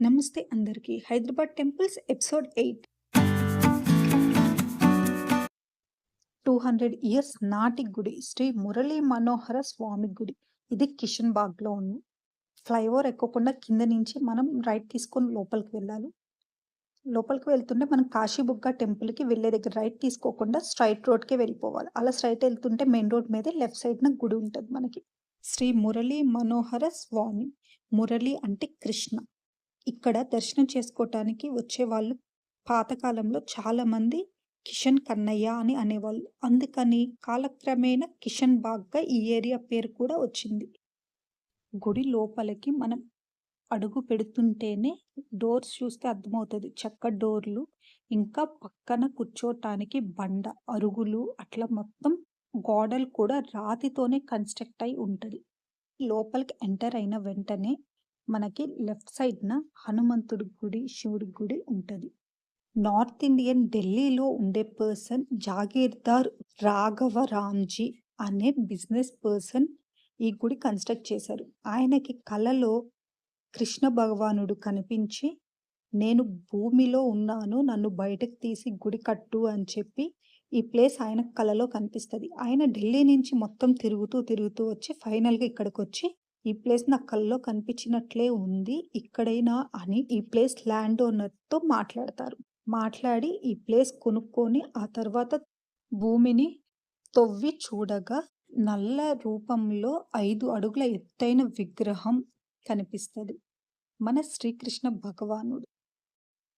నమస్తే అందరికీ. Hyderabad temples episode 8. 200 years నాటి గుడి శ్రీ మురళీ మనోహర స్వామి గుడి. ఇది కిషన్ బాగ్‌లో ఉంది. ఫ్లైఓవర్ ఎక్కకుండా కింద నుంచి మనం రైట్ తీసుకొని లోపలికి వెళ్ళాలి. లోపలికి వెళ్తుంటే మనం కాశీబుగ్గ టెంపుల్‌కి వెళ్ళే దగ్గర రైట్ తీసుకోకుండా స్ట్రెయిట్ రోడ్‌కే వెళ్ళిపోవాలి. అలా స్ట్రెయిట్ ఎళ్తుంటే మెయిన్ రోడ్ మీదే లెఫ్ట్ సైడ్‌న గుడి ఉంటది మనకి. శ్రీ మురళీ మనోహర స్వామి. మురళి అంటే కృష్ణ. ఇక్కడ దర్శనం చేసుకోవటానికి వచ్చేవాళ్ళు పాతకాలంలో చాలామంది కిషన్ కన్నయ్య అని అనేవాళ్ళు. అందుకని కాలక్రమేణా కిషన్ బాగ్‌గా ఈ ఏరియా పేరు కూడా వచ్చింది. గుడి లోపలికి మనం అడుగు పెడుతుంటేనే డోర్స్ చూస్తే అర్థమవుతది. చెక్క డోర్లు, ఇంకా పక్కన కూర్చోటానికి బండ, అరుగులు అట్లా మొత్తం గోడలు కూడా రాతితోనే కన్‌స్ట్రక్ట్ అయి ఉంటది. లోపలికి ఎంటర్ అయిన వెంటనే మనకి లెఫ్ట్ సైడ్‌న హనుమంతుడి గుడి, శివుడి గుడి ఉంటది. నార్త్ ఇండియన్ ఢిల్లీలో ఉండే పర్సన్ జాగీర్దార్ రాఘవ రామ్‌జీ అనే బిజినెస్ పర్సన్ ఈ గుడి కన్‌స్ట్రక్ట్ చేశారు. ఆయనకి కలలో కృష్ణ భగవానుడు కనిపించి, "నేను భూమిలో ఉన్నాను. నన్ను బయటకు తీసి గుడి కట్టు" అని చెప్పి ఈ ప్లేస్ ఆయనకు కలలో కనిపిస్తది. ఆయన ఢిల్లీ నుంచి మొత్తం తిరుగుతూ వచ్చి ఫైనల్‌గా ఇక్కడికొచ్చి ఈ ప్లేస్ నా కల్లో కనిపించినట్లే ఉంది. ఇక్కడేనా అని ఈ ప్లేస్ ల్యాండ్ ఓనర్‌తో మాట్లాడతారు. మాట్లాడి ఈ ప్లేస్ కొనుక్కొని ఆ తర్వాత భూమిని తవ్వి చూడగా నల్ల రూపంలో 5 అడుగుల ఎత్తైన విగ్రహం కనిపిస్తది. మన శ్రీకృష్ణ భగవానుడు.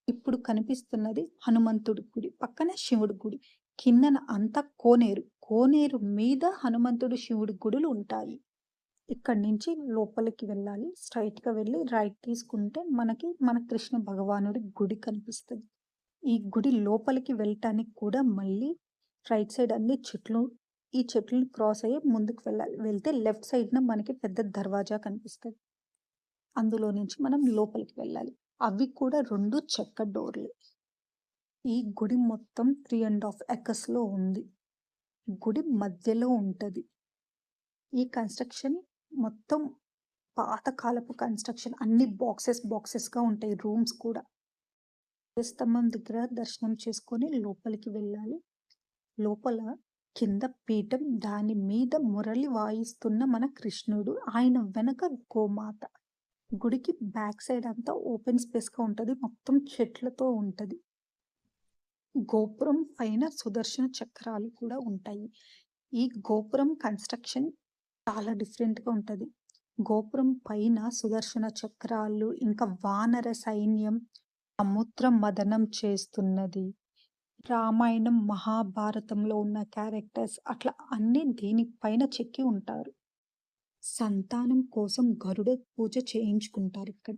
ఇప్పుడు కనిపిస్తున్నది హనుమంతుడి గుడి. పక్కన శివుడి గుడి. కిందన అంతా కోనేరు. కోనేరు మీద హనుమంతుడు, శివుడి గుడులు ఉంటాయి. ఇక్కడి నుంచి లోపలికి వెళ్ళాలి. స్ట్రెయిట్‌గా వెళ్ళి రైట్ తీసుకుంటే మనకి మన కృష్ణ భగవానుడి గుడి కనిపిస్తది. ఈ గుడి లోపలికి వెళ్ళటానికి కూడా మళ్ళీ రైట్ సైడ్ అన్ని చెట్లు. ఈ చెట్లను క్రాస్ అయ్యి ముందుకు వెళ్ళాలి. వెళ్తే లెఫ్ట్ సైడ్‌న మనకి పెద్ద దర్వాజా కనిపిస్తది. అందులో నుంచి మనం లోపలికి వెళ్ళాలి. అవి కూడా 2 చెక్క డోర్‌లే. ఈ గుడి మొత్తం 3½ ఎకర్స్‌లో ఉంది. గుడి మధ్యలో ఉంటది. ఈ కన్‌స్ట్రక్షన్ మొత్తం పాతకాలపు కన్‌స్ట్రక్షన్. అన్ని బాక్సెస్‌గా ఉంటాయి రూమ్స్ కూడా. ధ్వజస్తంభం దగ్గర దర్శనం చేసుకొని లోపలికి వెళ్ళాలి. లోపల కింద పీఠం, దాని మీద మురళి వాయిస్తున్న మన కృష్ణుడు, ఆయన వెనక గోమాత. గుడికి బ్యాక్ సైడ్ అంతా ఓపెన్ స్పేస్‌గా ఉంటది. మొత్తం చెట్లతో ఉంటది. గోపురం పైన సుదర్శన చక్రాలు కూడా ఉంటాయి. ఈ గోపురం కన్‌స్ట్రక్షన్ చాలా డిఫరెంట్‌గా ఉంటది. గోపురం పైన సుదర్శన చక్రాలు, ఇంకా వానర సైన్యం సముద్ర మథనం చేస్తున్నది. రామాయణం, మహాభారతంలో ఉన్న క్యారెక్టర్స్ అట్లా అన్నీ దీని పైన చెక్కి ఉంటారు. సంతానం కోసం గరుడ పూజ చేయించుకుంటారిక్కడ.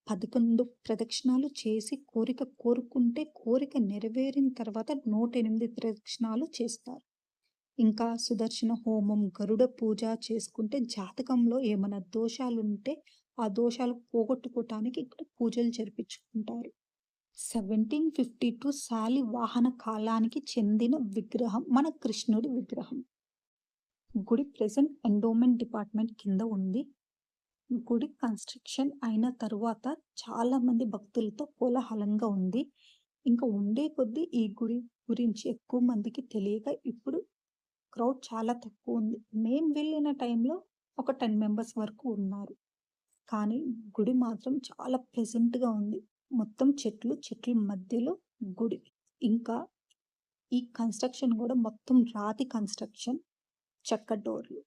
11 ప్రదక్షిణాలు చేసి కోరిక కోరుకుంటే కోరిక నెరవేరిన తర్వాత 108 ప్రదక్షిణాలు చేస్తారు. ఇంకా సుదర్శన హోమం, గరుడ పూజ చేసుకుంటే జాతకంలో ఏమైనా దోషాలుంటే ఆ దోషాలు పోగొట్టుకోవటానికి ఇక్కడ పూజలు జరిపించుకుంటారు. 1752 శాలివాహన కాలానికి చెందిన విగ్రహం మన కృష్ణుడి విగ్రహం. గుడి ప్రెజెంట్ ఎండోమెంట్ డిపార్ట్మెంట్ కింద ఉంది. గుడి కన్‌స్ట్రక్షన్ అయిన తరువాత చాలామంది భక్తులతో కోలాహలంగా ఉంది. ఇంకా ఉండే కొద్దీ ఈ గుడి గురించి ఎక్కువ మందికి తెలియక ఇప్పుడు క్రౌడ్ చాలా తక్కువుంది. మేము వెళ్ళిన టైంలో ఒక 10 మెంబర్స్ వరకు ఉన్నారు. కానీ గుడి మాత్రం చాలా ప్లెజెంట్‌గా ఉంది. మొత్తం చెట్ల మధ్యలో గుడి. ఇంకా ఈ కన్‌స్ట్రక్షన్ గూడా మొత్తం రాతి కన్‌స్ట్రక్షన్, చెక్క డోర్లు.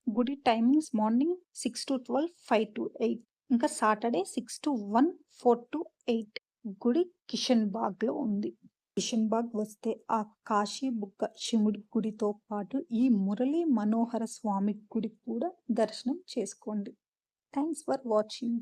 గుడి టైమింగ్స్ మార్నింగ్ 6-12, 5-8. ఇంకా సాటర్డే 6-1, 4-8. గుడి కిషన్ బాగ్‌లో ఉంది. కిషన్ బాగ్ వస్తే ఆ కాశీబుగ్గ శివుడి గుడితో పాటు ఈ మురళీ మనోహర స్వామి గుడి కూడా దర్శనం చేసుకోండి. Thanks for watching.